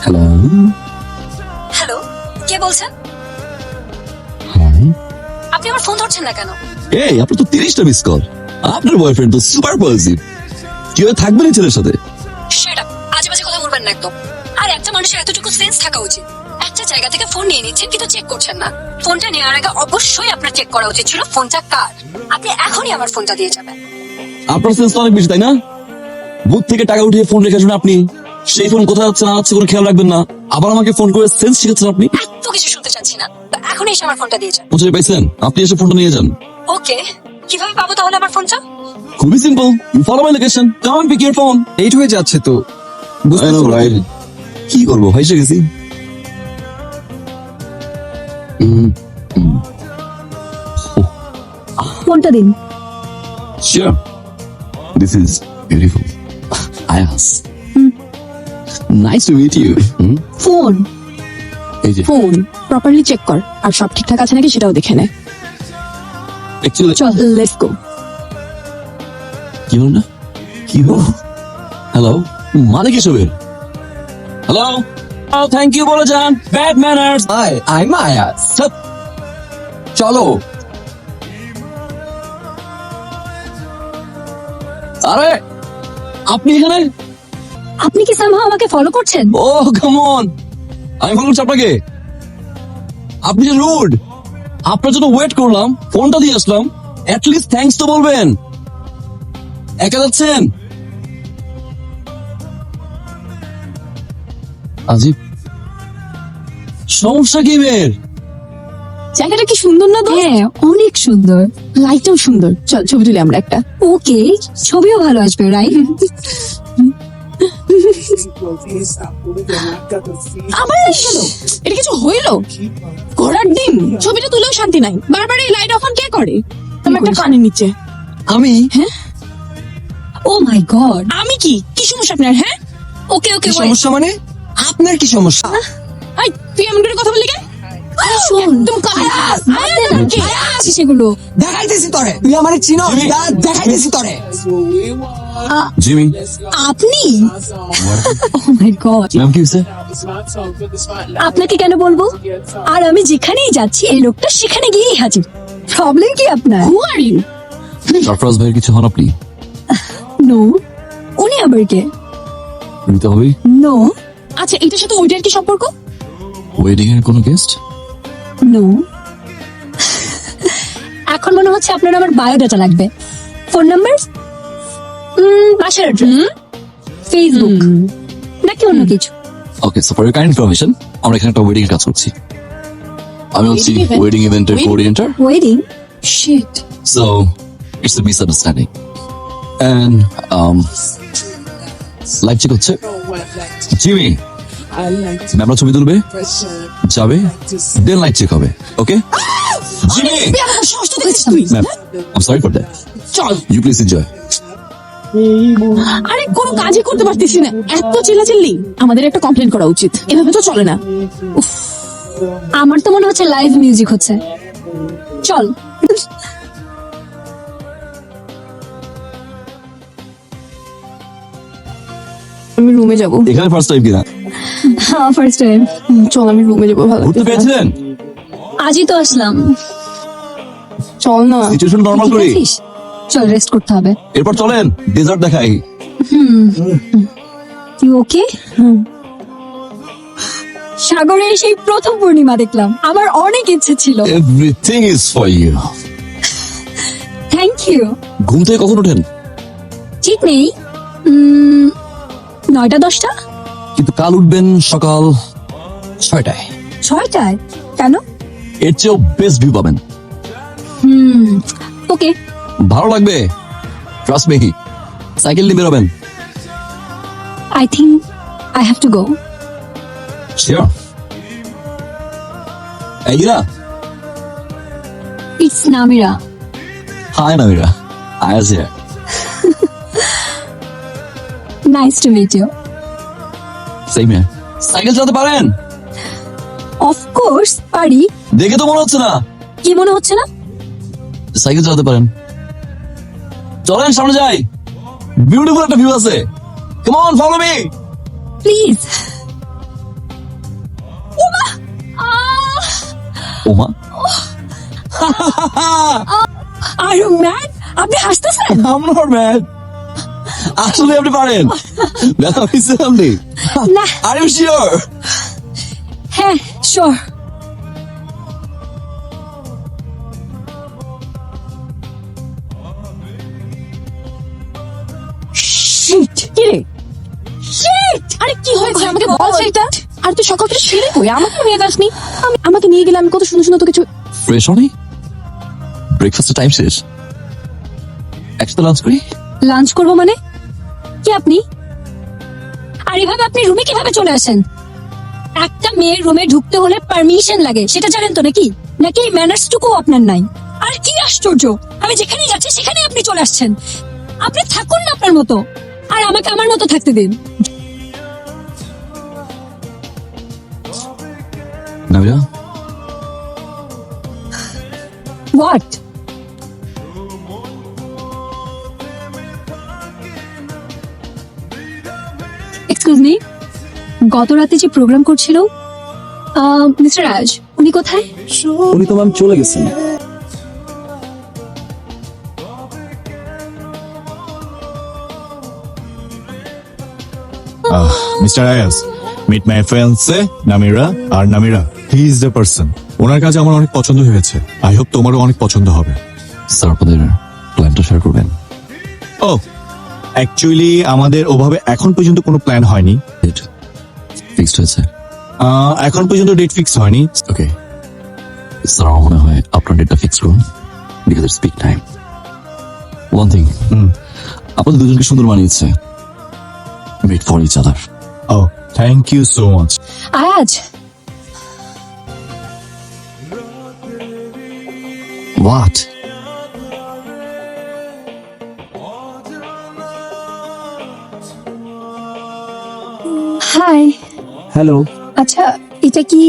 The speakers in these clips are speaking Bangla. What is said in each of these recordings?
হ্যালো। হ্যালো, কে বলছেন? হাই। আপনি আমার ফোন ধরছেন না কেন? এই আপনার তো 30টা মিস কল। আপনার বয়ফ্রেন্ড তো সুপার পজিটিভ। কিভাবে থাকবেন এই ছেলের সাথে? শাট আপ, আজে বাজে কথা বলবেন না একদম। আর একটা মানুষের এতটুকু সেন্স থাকা উচিত। একটা জায়গা থেকে ফোন নিয়ে নিচ্ছেন কিন্তু চেক করছেন না। ফোনটা নেওয়ার আগে অবশ্যই আপনার চেক করা উচিত ছিল ফোনটা কার। আপনি এখনই আমার ফোনটা দিয়ে যাবেন। আপনার সেন্স অনেক বেশি তাই না? বুথ থেকে টাকা উঠিয়ে ফোন রেখে আসবেন আপনি, সেই ফোন কোথায় যাচ্ছে না যাচ্ছে কোনো খেয়াল রাখবেন না, আবার আমাকে ফোন করে সেন্স শিখাচ্ছেন আপনি। এত কিছু শুনতে চাচ্ছি না, এখনই এসে আমার ফোনটা দিয়ে যান। বুঝতে পাইছেন? আপনি এসে ফোনটা নিয়ে যান। ওকে, কিভাবে পাবো তাহলে আমার ফোনটা? খুবই simple, you follow my location, come on pick your phone. Late হয়ে যাচ্ছে তো। I know, right? কি করবো, হাইসে গেছি। ফোনটা দিন। Sure. This is beautiful. Ayaz. Nice to meet you. Phone এই যে ফোন প্রপারলি চেক কর আর সব ঠিকঠাক আছে নাকি সেটাও দেখে নে। অ্যাকচুয়ালি চল লেটস গো। কি হলো না? কি হলো? হ্যালো, মানে কি সবের? হ্যালো, থ্যাংক ইউ বলে যান। Bad manners. Hi, I am Ayaz. চলো। আরে আপনি এখানে? আপনি কি সামহাও আমাকে ফলো করছেন? ও কাম অন, আমি ফোন করছি আপনাকে। আপনি যে রুড, আপনার জন্য ওয়েট করলাম, ফোনটা দিয়ে আসলাম, এট লিস্ট থ্যাঙ্কস তো বলবেন। একা যাচ্ছেন? আজিব, সমস্যা কি মেয়ের? জায়গাটা কি সুন্দর না? হ্যাঁ, অনেক সুন্দর। লাইটটাও সুন্দর। চল ছবি তুলি আমরা একটা। ওকে, ছবিও ভালো আসবে, রাইট? আমার লাইট গেল, এটা কিছু হইলো? ঘোড়ার ডিম, ছবিটা তুলেও শান্তি নাই। বারবার এই লাইট অফ অন কে করে? আমার একটা কানের নিচে। আমি ও মাই গড। আমি কি কি সমস্যা আপনার? হ্যাঁ ওকে ওকে, কি সমস্যা মানে? আপনার কি সমস্যা? আই তুই এমন করে কথা বললি কেন? শোন, একদম সেগুলো দেখাইতেছি তোরে, তুই আমারে চিনো? দেখাইতেছি তোরে। জিমি, আপনি? ও মাই গড, নাম কি হয়েছে? আপনাকে কেন বলবো? আর আমি যেখানেই যাচ্ছি এই লোকটা সেখানে গিয়েই হাজির। প্রবলেম কি আপনার? হু আর ইউ? সরফরাজ ভাইয়ের কিছু হন আপনি? নো। উনি আবার কে? নিতে হবে। নো আচ্ছা এটার সাথে ওইটার কি সম্পর্ক? ওয়েডিং এর কোনো গেস্ট? নো। এখন মনে হচ্ছে আপনার আমার বায়োডাটা লাগবে। ফোন নাম্বার, বাসার অ্যাড্রেস, ফেসবুক নাকি অন্য কিছু? Okay, so for your kind information, আমরা এখানে একটা ওয়েডিং এর কাজ করছি। আমি হচ্ছি Wedding event? ওয়েডিং ইভেন্টের Wedding? Coordinator. Wedding? Shit. So it's a misunderstanding. And live check হচ্ছে। জিমি, ম্যামরা ছবি তুলবে, যাবে, দেন লাইভ চেক হবে। Okay Jimmy, ma'am I sorry for that. চল। You please enjoy. আরে কোনো কাজই করতে পারতেছি না, এত চিল্লাচিল্লি। আমাদের একটা কমপ্লেন করা উচিত, এভাবে তো চলে না। আমার তো মনে হচ্ছে লাইভ মিউজিক হচ্ছে। চল। আমি রুমে যাবো। এখানে ফার্স্ট টাইম কিনা? হ্যাঁ, ফার্স্ট টাইম। চল আমি রুমে যাবো। ভালো ঘুরতে লাগতেছে না। পেয়েছিলেন? আজই তো আসলাম। চল না। সিচুয়েশন নরমাল ঠিক করি, আছিস? চল, রেস্ট করতে হবে। এরপর চলেন ডেজার্ট দেখাই। You okay? সাগরে সেই প্রথম পূর্ণিমা দেখলাম, আমার অনেক ইচ্ছে ছিল। Everything is for you. Thank you. ঘুম থেকে কখন ওঠেন? ঠিক নেই, 9টা 10টা। কিন্তু কাল উঠবেন সকাল 6টায়। 6টায়? কেন? এর চেয়েও বেস্ট ভিউ পাবেন। ওকে। ভালো লাগবে, ট্রাস্ট মি। সাইকেল নিয়ে বেরোবেন। I think I have to go. Sure. এই Ira, it's Namira. Hi Namira, Ayaz here. Nice to meet you. Same here. Cycle চালাতে পারেন? অফ কোর্স পারি। দেখে তো মনে হচ্ছে না। কি মনে হচ্ছে না? সাইকেল চালাতে পারেন। চলেন সামনে যাই, বিউটিফুল একটা ভিউ আছে। Come on follow me. Please. ওমা আর ইউ ম্যাড? আপনি হাসতেছেন? I'm not mad. আসলে আপনি পারেন ব্যথা হয়েছে আপনি? না। Are you sure? হ্যাঁ, শিওর। শিট কি রে শিট আরে কি হয়েছে আমাকে বল সেটা আর তুই সকাল থেকে শুয়ে কই আমাকে নিয়ে যাসনি আমাকে নিয়ে গেলে আমি কত সুন্দর সুন্দর তো কিছু ফ্রেশ হনি? ব্রেকফাস্টের টাইম শেষ, একসাথে লাঞ্চ করি। লাঞ্চ করবো মানে? কি আপনি? আর এভাবে আপনি রুমে কিভাবে চলে আসেন? একটা মেয়ের রুমে ঢুকতে হলে পারমিশন লাগে, সেটা জানেন তো নাকি? নাকি এই ম্যানার্স টুকু আপনার নাই? আর কি আশ্চর্য, আমি যেখানেই যাচ্ছি সেখানেই আপনি চলে আসছেন। আপনি থাকুন না আপনার মতো, আর আমাকে আমার মতো থাকতে দিন। নাবিলা, হোয়াট? এক্সকিউজ মি, গত রাতে যে প্রোগ্রাম করছিল মিস্টার রাজ, উনি কোথায়? উনি তো ম্যাম চলে গেছেন। মিস্টার আয়াস, মিট মাই ফ্রেন্ডসে নামিরা আর Namira he is the person. ওনার কাছে আমার অনেক পছন্দ হয়েছে, আই হোপ তোমারও অনেক পছন্দ হবে। স্যার আপনাদের প্ল্যানটা শেয়ার করবেন? ও অ্যাকচুয়ালি আমাদের ওভাবে এখন পর্যন্ত কোনো প্ল্যান হয়নি। ফিক্সড হয়েছে? এখন পর্যন্ত ডেট ফিক্স হয়নি। ওকে স্যার, আমার মনে হয় আপনার ডেটটা ফিক্স করুন, because it's peak time. One thing, আপনাদের দুজনকে সুন্দর মানিয়েছে, made for each other. Oh thank you so much. Ayaz, what? Hi. Hello. আচ্ছা, এটা কি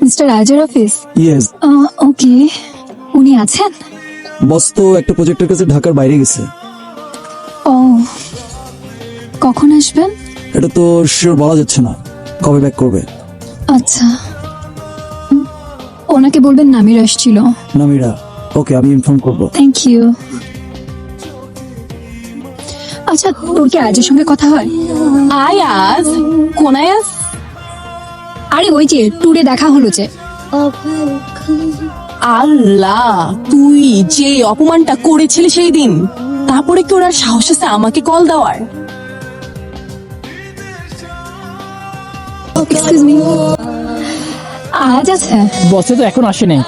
মিস্টার রাজের অফিস? ইয়েস। ওকে, উনি আছেন? বস তো একটা প্রজেক্টের কাছে ঢাকার বাইরে গেছে। ও, কখন আসবেন? এটা তো শিওর বলা যাচ্ছে না, কবে ব্যাক করবে। আচ্ছা, ওনাকে বলবেন নামির আসছিল। নামিরা, ওকে আমি ইনফর্ম করবো। Thank you. আচ্ছা, তোর কি আজের সঙ্গে কথা হয়? আয়াজ কোন আয়াজ আরে ওই যে ট্যুরে দেখা হলো যে। আল্লাহ তুই যে অপমানটা করেছিলি সেই দিন, তারপরে কি ওরা সাহস আছে আমাকে কল দেওয়ার? এক্সকিউজ মি, আজ আছে? বসে তো এখন আসে নাই,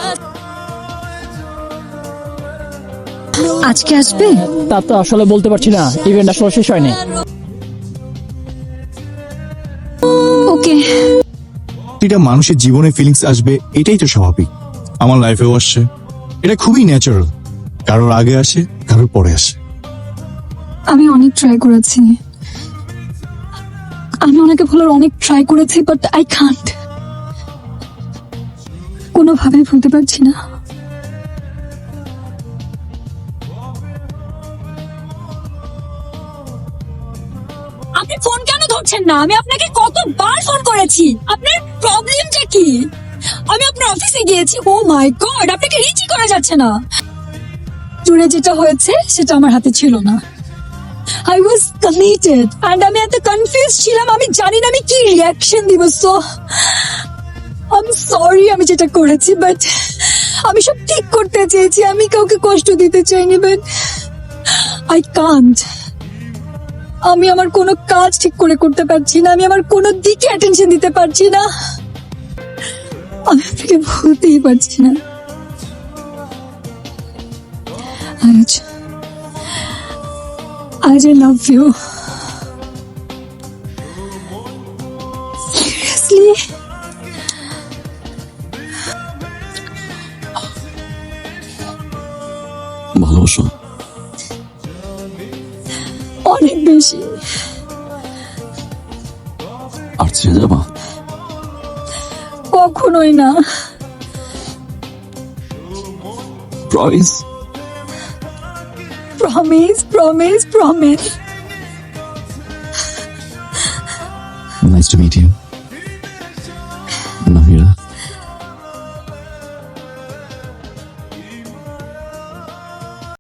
আজকে আসবে? তা তো আসলে বলতে পারছি না, ইভেন্ট আসলে শেষ হয়নি। ওকে। এটা মানুষের জীবনে ফিলিংস আসবে, এটাই তো স্বাভাবিক। আমার লাইফেও আসছে, এটা খুবই ন্যাচারাল। কারোর আগে আসে, কারোর পরে আসে। আমি অনেক ট্রাই করেছি, আমি ওনাকে ভুলার অনেক ট্রাই করেছি, বাট আই কান্ট। কোনোভাবে ভুলতে পারছি না। আপনি ফোন কেন ধরছেন না? আমি আপনাকে কতবার ফোন করেছি, আপনার প্রবলেমটা কি? আমি আপনার অফিসে গিয়েছি, ও মাই গড, আপনাকে রিচই করা যাচ্ছে না। জুড়ে যেটা হয়েছে সেটা আমার হাতে ছিল না। I was committed and আমি এত কনফিউজ ছিলাম, আমি জানি না আমি কি রিয়াকশন দিব। সো I'm sorry আমি যেটা করেছি, বাট আমি সব ঠিক করতে চেয়েছি, আমি কাউকে কষ্ট দিতে চাইনি, বাট I can't। আমি আমার কোনো কাজ ঠিক করে করতে পারছি না, আমি আমার কোনো দিকে অ্যাটেনশন দিতে পারছি না, আমি আপনাকে ভুলতেই পারছি না। আজ I love you. Seriously? ভালোবাসো? অনেক বেশি। আর ছেড়ে যাবা? কখনোই না। Promise? Promise, promise, promise. Nice to meet you.